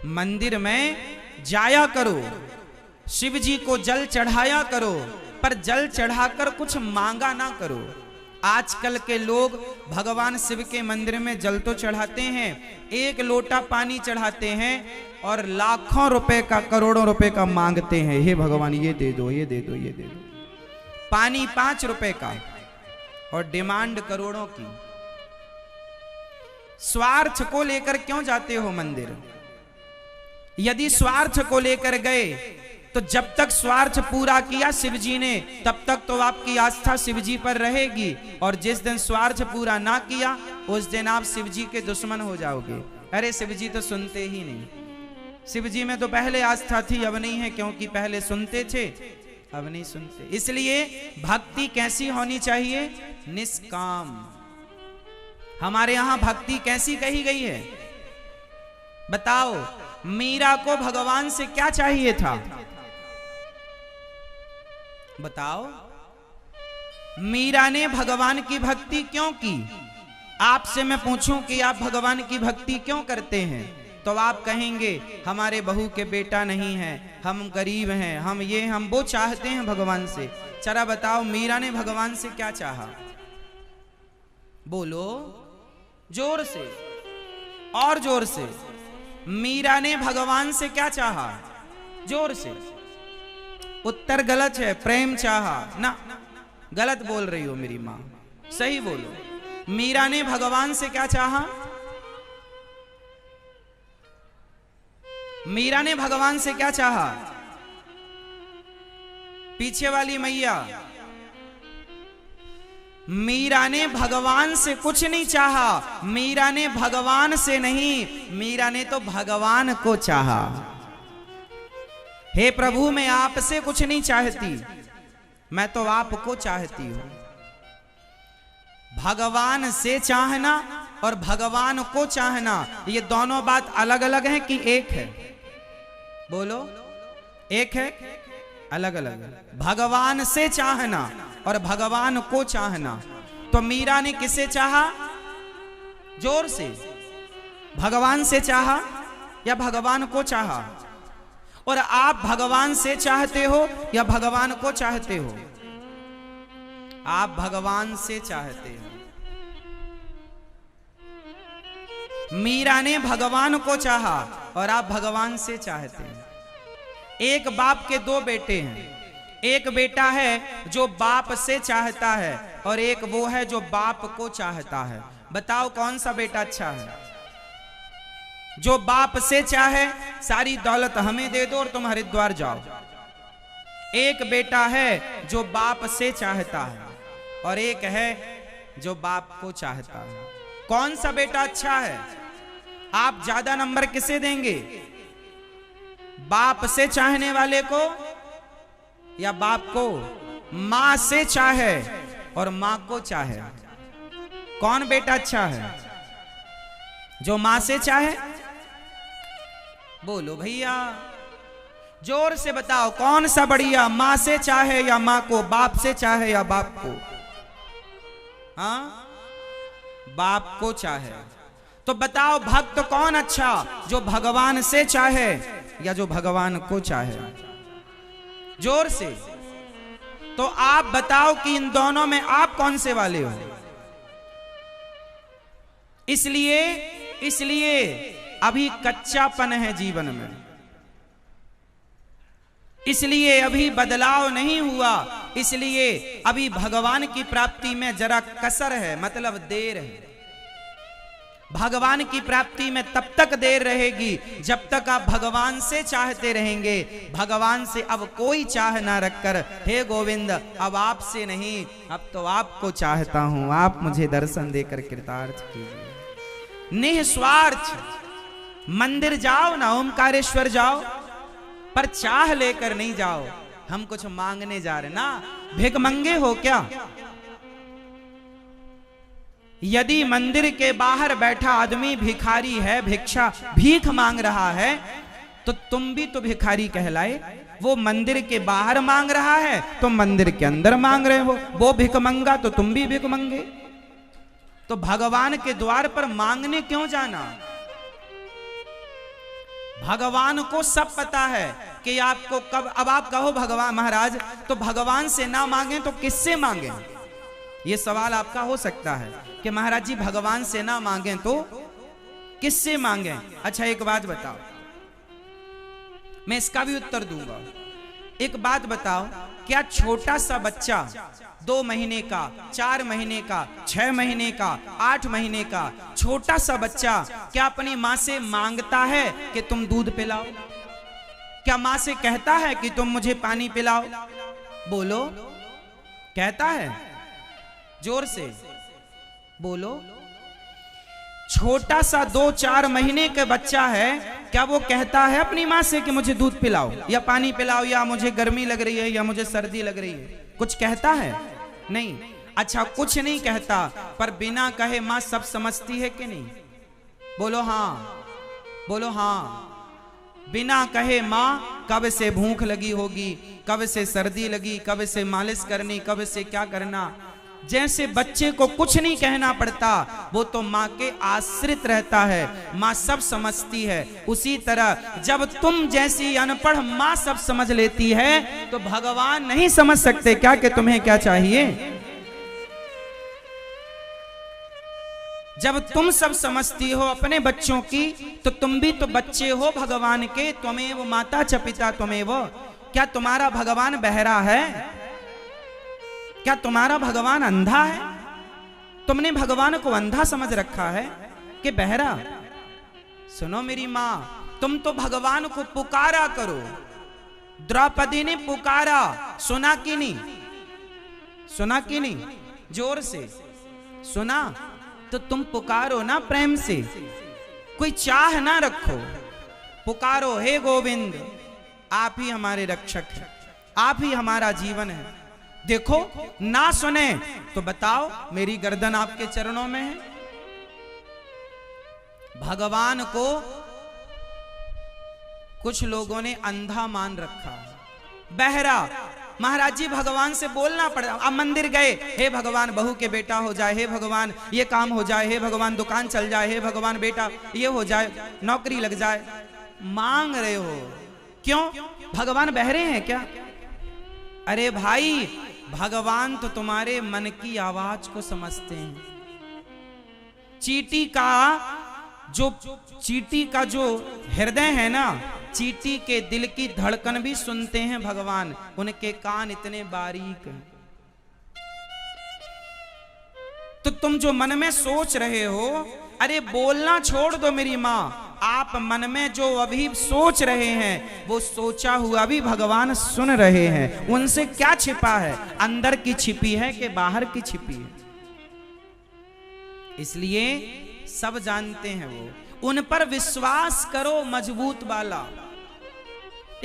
मंदिर में जाया करो, शिव जी को जल चढ़ाया करो, पर जल चढ़ाकर कुछ मांगा ना करो। आजकल के लोग भगवान शिव के मंदिर में जल तो चढ़ाते हैं, एक लोटा पानी चढ़ाते हैं और लाखों रुपए का, करोड़ों रुपए का मांगते हैं। हे भगवान ये दे दो, ये दे दो, ये दे दो। पानी 5 रुपए का और डिमांड करोड़ों की। स्वार्थ को लेकर क्यों जाते हो मंदिर? यदि स्वार्थ को लेकर गए तो जब तक स्वार्थ पूरा किया शिव जी ने, तब तक तो आपकी आस्था शिव जी पर रहेगी, और जिस दिन स्वार्थ पूरा ना किया उस दिन आप शिव जी के दुश्मन हो जाओगे। अरे शिव जी तो सुनते ही नहीं। शिव जी में तो पहले आस्था थी, अब नहीं है, क्योंकि पहले सुनते थे, अब नहीं सुनते। इसलिए भक्ति कैसी होनी चाहिए? निष्काम। हमारे यहां भक्ति कैसी कही गई है? बताओ, मीरा को भगवान से क्या चाहिए था? बताओ, मीरा ने भगवान की भक्ति क्यों की? आपसे मैं पूछूं कि आप भगवान की भक्ति क्यों करते हैं, तो आप कहेंगे हमारे बहू के बेटा नहीं है, हम गरीब हैं, हम ये हम वो चाहते हैं भगवान से। चला बताओ, मीरा ने भगवान से क्या चाहा? बोलो जोर से, और जोर से। मीरा ने भगवान से क्या चाहा? जोर से। उत्तर गलत है, प्रेम चाहा ना। गलत बोल रही हो मेरी मां, सही बोलो। मीरा ने भगवान से क्या चाहा? मीरा ने भगवान से क्या चाहा? पीछे वाली मैया, मीरा ने भगवान से कुछ नहीं चाहा। मीरा ने भगवान से नहीं, मीरा ने तो भगवान को चाहा। हे प्रभु, मैं आपसे कुछ नहीं चाहती, मैं तो आपको चाहती हूं। भगवान से चाहना और भगवान को चाहना, ये दोनों बात अलग अलग है कि एक है? बोलो, एक है, अलग अलग है। भगवान से चाहना और भगवान को चाहना। तो मीरा ने किसे चाहा? जोर से। भगवान से चाहा या भगवान को चाहा? और आप भगवान से चाहते हो या भगवान को चाहते हो? आप भगवान से चाहते हो। मीरा ने भगवान को चाहा और आप भगवान से चाहते हैं। एक बाप के 2 बेटे हैं। एक बेटा है जो बाप से चाहता है और एक वो है जो बाप को चाहता है। बताओ कौन सा बेटा अच्छा है? जो बाप से चाहे सारी दौलत हमें दे दो और तुम हरिद्वार जाओ। एक बेटा है जो बाप से चाहता है और एक है जो बाप को चाहता है। कौन सा बेटा अच्छा है? आप ज्यादा नंबर किसे देंगे? बाप से चाहने वाले को या बाप को? मां से चाहे और मां को चाहे, कौन बेटा अच्छा है? जो मां से चाहे। बोलो भैया, जोर से बताओ कौन सा बढ़िया? मां से चाहे या मां को? बाप से चाहे या बाप को? हाँ, बाप को चाहे। तो बताओ भक्त कौन अच्छा? जो भगवान से चाहे या जो भगवान को चाहे? जोर से। तो आप बताओ कि इन दोनों में आप कौन से वाले हो? इसलिए अभी कच्चापन है जीवन में, इसलिए अभी बदलाव नहीं हुआ, इसलिए अभी भगवान की प्राप्ति में जरा कसर है, मतलब देर है। भगवान की प्राप्ति में तब तक देर रहेगी जब तक आप भगवान से चाहते रहेंगे। भगवान से अब कोई चाह ना रखकर, हे गोविंद अब आपसे नहीं, अब तो आपको चाहता हूं, आप मुझे दर्शन देकर कृतार्थ कीजिए। निस्वार्थ मंदिर जाओ ना, ओमकारेश्वर जाओ, पर चाह लेकर नहीं जाओ। हम कुछ मांगने जा रहे ना, भिखमंगे हो क्या? यदि मंदिर के बाहर बैठा आदमी भिखारी है, भिक्षा भीख मांग रहा है, तो तुम भी तो भिखारी कहलाए। वो मंदिर के बाहर मांग रहा है, तुम मंदिर के अंदर मांग रहे हो। वो भिखमंगा तो तुम भी भिखमंगे। तो भगवान के द्वार पर मांगने क्यों जाना? भगवान को सब पता है कि आपको कब, अब आप कहो भगवान महाराज तो भगवान से ना मांगे तो किससे मांगे? ये सवाल आपका हो सकता है कि महाराज जी भगवान से ना मांगे तो किससे मांगे? अच्छा एक बात बताओ, मैं इसका भी उत्तर दूंगा। एक बात बताओ, क्या छोटा सा बच्चा 2 महीने का, 4 महीने का, 6 महीने का, 8 महीने का छोटा सा बच्चा क्या अपनी माँ से मांगता है कि तुम दूध पिलाओ? क्या माँ से कहता है कि तुम मुझे पानी पिलाओ? बोलो, कहता है? जोर से बोलो। छोटा सा 2-4 महीने का बच्चा है, क्या वो कहता है अपनी माँ से कि मुझे दूध पिलाओ या पानी पिलाओ या मुझे गर्मी लग रही है या मुझे सर्दी लग रही है? कुछ कहता है? नहीं। अच्छा कुछ नहीं कहता, पर बिना कहे माँ सब समझती है कि नहीं? बोलो हाँ, बोलो हाँ। बिना कहे माँ कब से भूख लगी होगी, कब से सर्दी लगी, कब से मालिश करनी, कब से क्या करना। जैसे बच्चे को कुछ नहीं कहना पड़ता, वो तो माँ के आश्रित रहता है, माँ सब समझती है। उसी तरह जब तुम जैसी अनपढ़ माँ सब समझ लेती है तो भगवान नहीं समझ सकते क्या कि तुम्हें क्या चाहिए? जब तुम सब समझती हो अपने बच्चों की तो तुम भी तो बच्चे हो भगवान के, तुम्हें वो माता च पिता तुम्हें वो। क्या तुम्हारा भगवान बहरा है? क्या तुम्हारा भगवान अंधा है? तुमने भगवान को अंधा समझ रखा है कि बहरा? सुनो मेरी माँ, तुम तो भगवान को पुकारा करो। द्रौपदी ने पुकारा, सुना कि नहीं? सुना कि नहीं? जोर से सुना? तो तुम पुकारो ना प्रेम से, कोई चाह ना रखो, पुकारो हे गोविंद, आप ही हमारे रक्षक हैं, आप ही हमारा जीवन है। देखो ना सुने तो बताओ, मेरी गर्दन आपके चरणों में है। भगवान को कुछ लोगों ने अंधा मान रखा है, बहरा। महाराज जी भगवान से बोलना पड़ा। अब मंदिर गए, हे भगवान बहू के बेटा हो जाए, हे भगवान ये काम हो जाए, हे भगवान दुकान चल जाए, हे भगवान बेटा ये हो जाए, नौकरी लग जाए। मांग रहे हो क्यों? भगवान बहरे हैं क्या? अरे भाई, भगवान तो तुम्हारे मन की आवाज को समझते हैं। चींटी का जो हृदय है ना, चींटी के दिल की धड़कन भी सुनते हैं भगवान, उनके कान इतने बारीक हैं। तो तुम जो मन में सोच रहे हो, अरे बोलना छोड़ दो मेरी माँ, आप मन में जो अभी सोच रहे हैं वो सोचा हुआ भी भगवान सुन रहे हैं। उनसे क्या छिपा है? अंदर की छिपी है कि बाहर की छिपी है? इसलिए सब जानते हैं वो। उन पर विश्वास करो मजबूत वाला।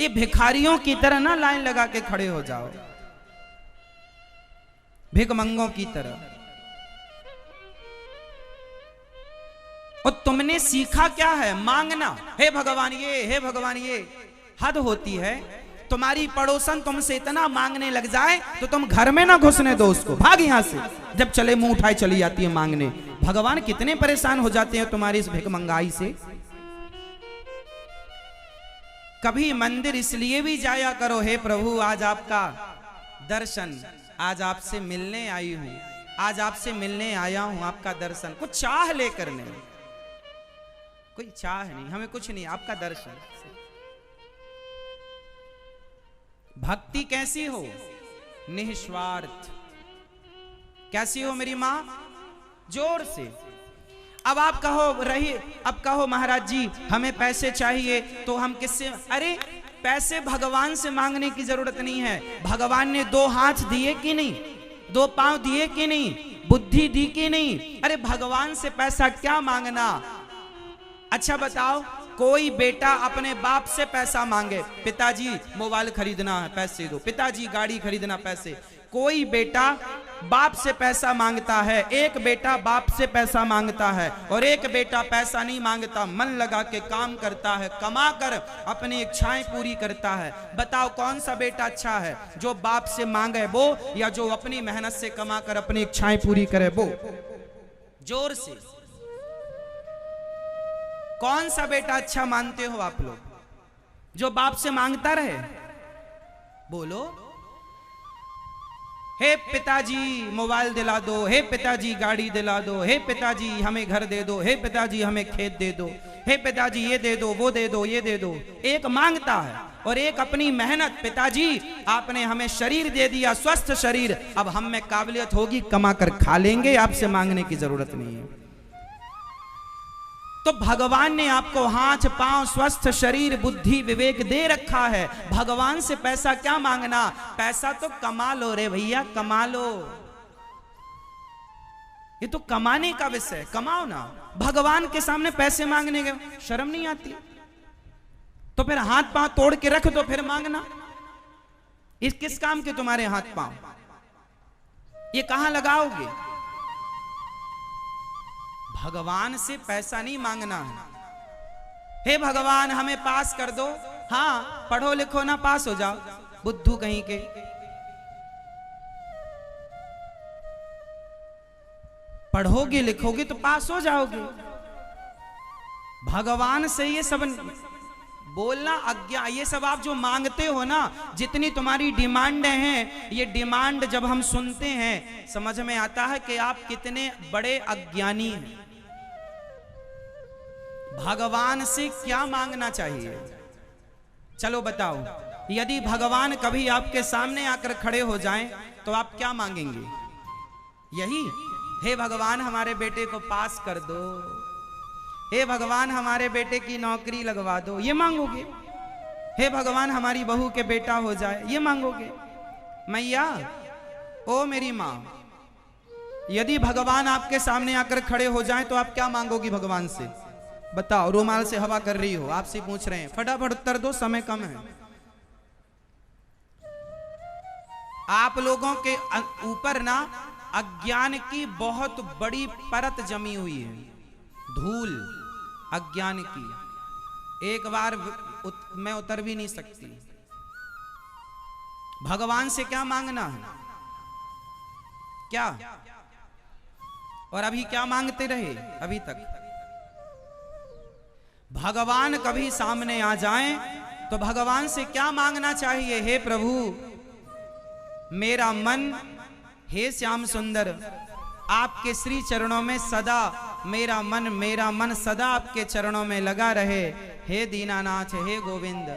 ये भिखारियों की तरह ना लाइन लगा के खड़े हो जाओ, भिखमंगों की तरह। और तुमने सीखा क्या है? मांगना, हे भगवान ये, हे भगवान ये। हद होती है। तुम्हारी पड़ोसन तुमसे इतना मांगने लग जाए तो तुम घर में ना घुसने दो उसको, भाग यहां से। जब चले मुंह उठाए चली जाती है मांगने। भगवान कितने परेशान हो जाते हैं तुम्हारी इस भिखमंगाई से। कभी मंदिर इसलिए भी जाया करो, हे प्रभु आज आपका दर्शन, आज आपसे मिलने आई हूं, आज आपसे मिलने आया हूं, आपका दर्शन। कुछ चाह लेकर नहीं, कोई चाह नहीं, हमें कुछ नहीं, आपका दर्शन। भक्ति कैसी हो? निस्वार्थ। कैसी हो मेरी मां? जोर से। अब आप कहो रही, अब कहो महाराज जी हमें पैसे चाहिए तो हम किससे? अरे पैसे भगवान से मांगने की जरूरत नहीं है। भगवान ने 2 हाथ दिए कि नहीं? 2 पांव दिए कि नहीं? बुद्धि दी कि नहीं? अरे भगवान से पैसा क्या मांगना। अच्छा बताओ, कोई बेटा अपने बाप से पैसा मांगे, पिताजी मोबाइल खरीदना है पैसे दो, पिताजी गाड़ी खरीदना पैसे। कोई बेटा बाप से पैसा मांगता है, एक बेटा बाप से पैसा मांगता है और एक बेटा पैसा नहीं मांगता, मन लगा के काम करता है, कमा कर अपनी इच्छाएं पूरी करता है। बताओ कौन सा बेटा अच्छा है, जो बाप से मांगे वो या जो अपनी मेहनत से कमा कर अपनी इच्छाएं पूरी करे वो? जोर से। कौन सा बेटा अच्छा मानते हो आप लोग, जो बाप से मांगता रहे? बोलो। हे पिताजी मोबाइल दिला दो, हे पिताजी गाड़ी दिला दो, हे पिताजी हमें घर दे दो, हे पिताजी हमें खेत दे दो, हे पिताजी ये दे दो, वो दे दो, ये दे दो। एक मांगता है और एक अपनी मेहनत, पिताजी आपने हमें शरीर दे दिया, स्वस्थ शरीर, अब हम में काबिलियत होगी कमा कर खा लेंगे, आपसे मांगने की जरूरत नहीं है। तो भगवान ने आपको हाथ पांव स्वस्थ शरीर बुद्धि विवेक दे रखा है, भगवान से पैसा क्या मांगना? पैसा तो कमा लो रे भैया, कमा लो, ये तो कमाने का विषय, कमाओ ना। भगवान के सामने पैसे मांगने के शर्म नहीं आती? तो फिर हाथ पांव तोड़ के रख दो, फिर मांगना। इस किस काम के तुम्हारे हाथ पांव? ये कहां लगाओगे? भगवान से पैसा नहीं मांगना है। हे भगवान हमें पास कर दो, हाँ पढ़ो लिखो ना पास हो जाओ, बुद्धू कहीं के। पढ़ोगे लिखोगे तो पास हो जाओगे। भगवान से ये सब बोलना अज्ञा, ये सब आप जो मांगते हो ना, जितनी तुम्हारी डिमांडें हैं, ये डिमांड जब हम सुनते हैं समझ में आता है कि आप कितने बड़े अज्ञानी हैं। भगवान से क्या मांगना चाहिए? चलो बताओ, यदि भगवान कभी आपके सामने आकर खड़े हो जाएं तो आप क्या मांगेंगे? यही, हे भगवान हमारे बेटे को पास कर दो, हे भगवान हमारे बेटे की नौकरी लगवा दो, ये मांगोगे? हे भगवान हमारी बहू के बेटा हो जाए, ये मांगोगे? मैया ओ मेरी माँ, यदि भगवान आपके सामने आकर खड़े हो जाएं तो आप क्या मांगोगी भगवान से? बताओ। रुमाल से हवा कर रही हो, आपसे पूछ रहे हैं, फटाफट उत्तर दो, समय कम है। आप लोगों के ऊपर ना अज्ञान की बहुत बड़ी परत जमी हुई है, धूल अज्ञान की, एक बार मैं उतर भी नहीं सकती। भगवान से क्या मांगना है? क्या? और अभी क्या मांगते रहे अभी तक? भगवान कभी सामने आ जाएं तो भगवान से क्या मांगना चाहिए? हे प्रभु मेरा मन, हे श्याम सुंदर, आपके श्री चरणों में सदा मेरा मन सदा आपके चरणों में लगा रहे। हे दीनानाथ, हे गोविंद,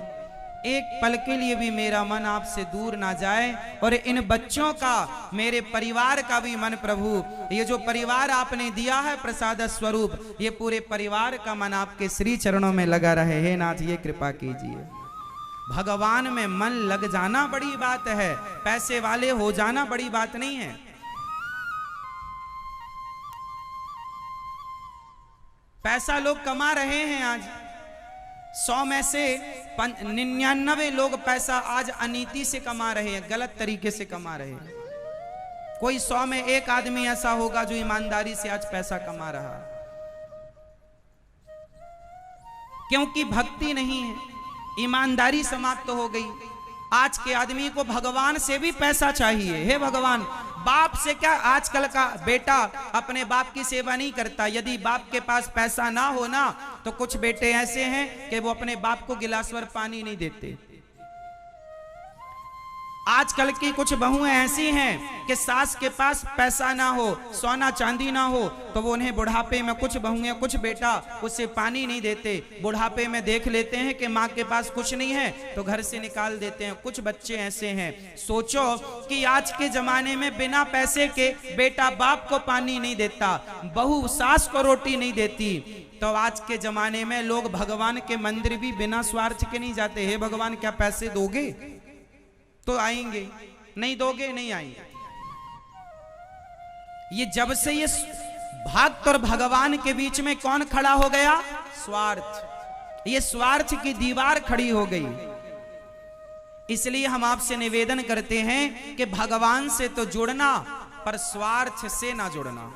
एक पल के लिए भी मेरा मन आपसे दूर ना जाए, और इन बच्चों का, मेरे परिवार का भी मन प्रभु, ये जो परिवार आपने दिया है प्रसाद स्वरूप, ये पूरे परिवार का मन आपके श्री चरणों में लगा रहे। हे नाथ ये कृपा कीजिए। भगवान में मन लग जाना बड़ी बात है, पैसे वाले हो जाना बड़ी बात नहीं है। पैसा लोग कमा रहे हैं आज, 100 में से 99 लोग पैसा आज अनीति से कमा रहे हैं, गलत तरीके से कमा रहे हैं। कोई 100 में एक आदमी ऐसा होगा जो ईमानदारी से आज पैसा कमा रहा, क्योंकि भक्ति नहीं है, ईमानदारी समाप्त हो गई। आज के आदमी को भगवान से भी पैसा चाहिए। हे भगवान, बाप से क्या, आजकल का बेटा अपने बाप की सेवा नहीं करता। यदि बाप के पास पैसा ना हो ना, तो कुछ बेटे ऐसे हैं कि वो अपने बाप को गिलास भर पानी नहीं देते। आजकल की कुछ बहुएं ऐसी हैं कि सास के पास पैसा ना हो, सोना चांदी ना हो, तो वो उन्हें बुढ़ापे में, कुछ बहुएं कुछ बेटा उससे पानी नहीं देते। बुढ़ापे में देख लेते हैं कि माँ के पास कुछ नहीं है तो घर से निकाल देते हैं। कुछ बच्चे ऐसे हैं। सोचो कि आज के जमाने में बिना पैसे के बेटा बाप को पानी नहीं देता, बहू सास को रोटी नहीं देती, तो आज के जमाने में लोग भगवान के मंदिर भी बिना स्वार्थ के नहीं जाते। हे भगवान क्या पैसे दोगे तो आएंगे, नहीं दोगे नहीं आएंगे। ये जब से ये भक्त और भगवान के बीच में कौन खड़ा हो गया? स्वार्थ। ये स्वार्थ की दीवार खड़ी हो गई। इसलिए हम आपसे निवेदन करते हैं कि भगवान से तो जुड़ना, पर स्वार्थ से ना जुड़ना।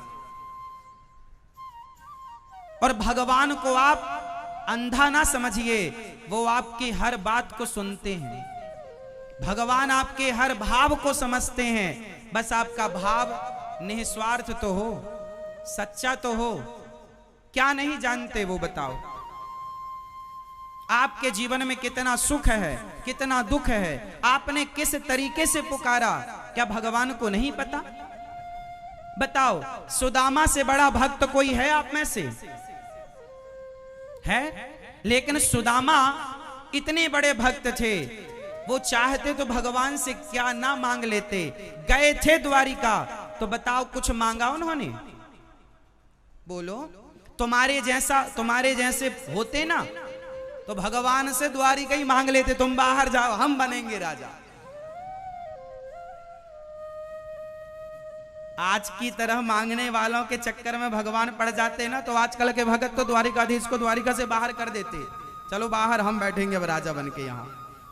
और भगवान को आप अंधा ना समझिए, वो आपकी हर बात को सुनते हैं। भगवान आपके हर भाव को समझते हैं, बस आपका भाव निस्वार्थ तो हो, सच्चा तो हो। क्या नहीं जानते वो बताओ? आपके जीवन में कितना सुख है, कितना दुख है, आपने किस तरीके से पुकारा, क्या भगवान को नहीं पता? बताओ, सुदामा से बड़ा भक्त कोई है आप में से? है? लेकिन सुदामा इतने बड़े भक्त थे, वो चाहते तो भगवान से क्या ना मांग लेते। गए थे द्वारिका, तो बताओ कुछ मांगा उन्होंने? बोलो, तुम्हारे जैसे होते ना, तो भगवान से द्वारिका ही मांग लेते, तुम बाहर जाओ, हम बनेंगे राजा। आज की तरह मांगने वालों के चक्कर में भगवान पड़ जाते ना, तो आजकल के भगत तो द्वारिकाधीश को द्वारिका से बाहर कर देते। चलो बाहर, हम बैठेंगे राजा बन के, यहां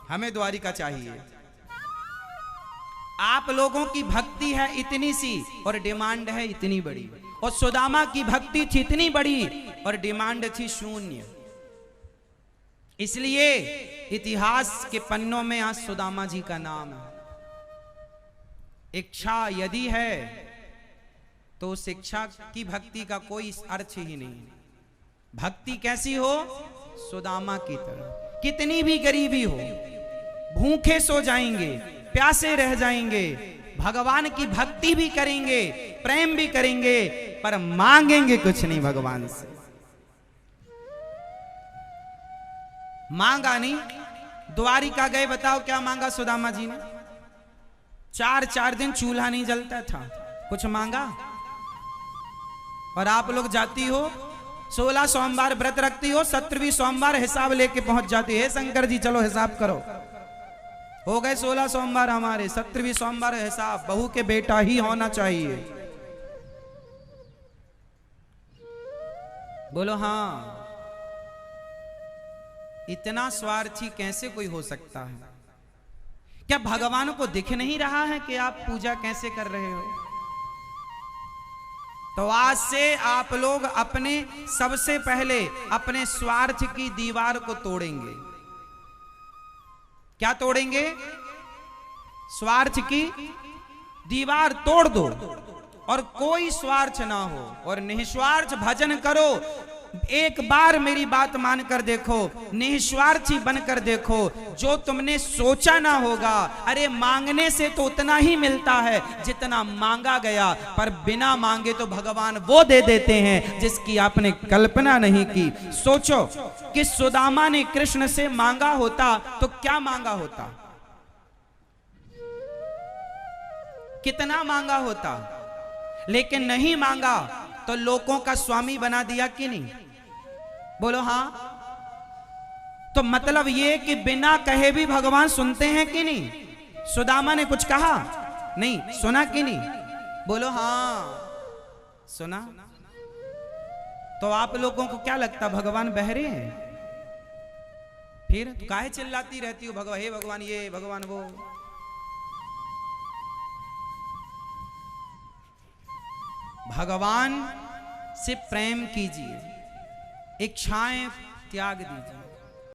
हमें द्वारिका चाहिए। आप लोगों की भक्ति है इतनी सी और डिमांड है इतनी बड़ी, और सुदामा की भक्ति थी इतनी बड़ी और डिमांड थी शून्य। इसलिए इतिहास के पन्नों में आज सुदामा जी का नाम है। इच्छा यदि है तो शिक्षा की भक्ति का कोई अर्थ ही नहीं। भक्ति कैसी हो? सुदामा की तरह। कितनी भी गरीबी हो, भूखे सो जाएंगे, प्यासे रह जाएंगे, भगवान की भक्ति भी करेंगे, प्रेम भी करेंगे, पर मांगेंगे कुछ नहीं भगवान से। मांगा नहीं। द्वारिका गए, बताओ क्या मांगा सुदामा जी ने? 4 दिन चूल्हा नहीं जलता था, कुछ मांगा? और आप लोग जाती हो 16 सोमवार व्रत रखती हो, 17वीं सोमवार हिसाब लेके पहुंच जाती है, शंकर जी चलो हिसाब करो। हो गए 16 सोमवार हमारे, 17वीं सोमवार हिसाब, बहू के बेटा ही होना चाहिए। बोलो हाँ। इतना स्वार्थी कैसे कोई हो सकता है? क्या भगवान को दिख नहीं रहा है कि आप पूजा कैसे कर रहे हो? तो आज से आप लोग अपने सबसे पहले अपने स्वार्थ की दीवार को तोड़ेंगे। क्या तोड़ेंगे? स्वार्थ की दीवार तोड़ दो और कोई स्वार्थ ना हो और निस्वार्थ भजन करो। एक बार मेरी बात मानकर देखो, निस्वार्थी बनकर देखो, जो तुमने सोचा ना होगा। अरे मांगने से तो उतना ही मिलता है जितना मांगा गया, पर बिना मांगे तो भगवान वो दे देते हैं जिसकी आपने कल्पना नहीं की। सोचो कि सुदामा ने कृष्ण से मांगा होता तो क्या मांगा होता? कितना मांगा होता? लेकिन नहीं मांगा तो लोगों का स्वामी बना दिया कि नहीं? बोलो हाँ। तो मतलब ये कि बिना कहे भी भगवान सुनते हैं कि नहीं? सुदामा ने कुछ कहा नहीं, सुना कि नहीं? बोलो हाँ, सुना। तो आप लोगों को क्या लगता भगवान बहरे हैं? फिर तो काहे चिल्लाती रहती हो भगवान, हे भगवान ये, भगवान वो? भगवान से प्रेम कीजिए, इच्छाएं त्याग दीजिए।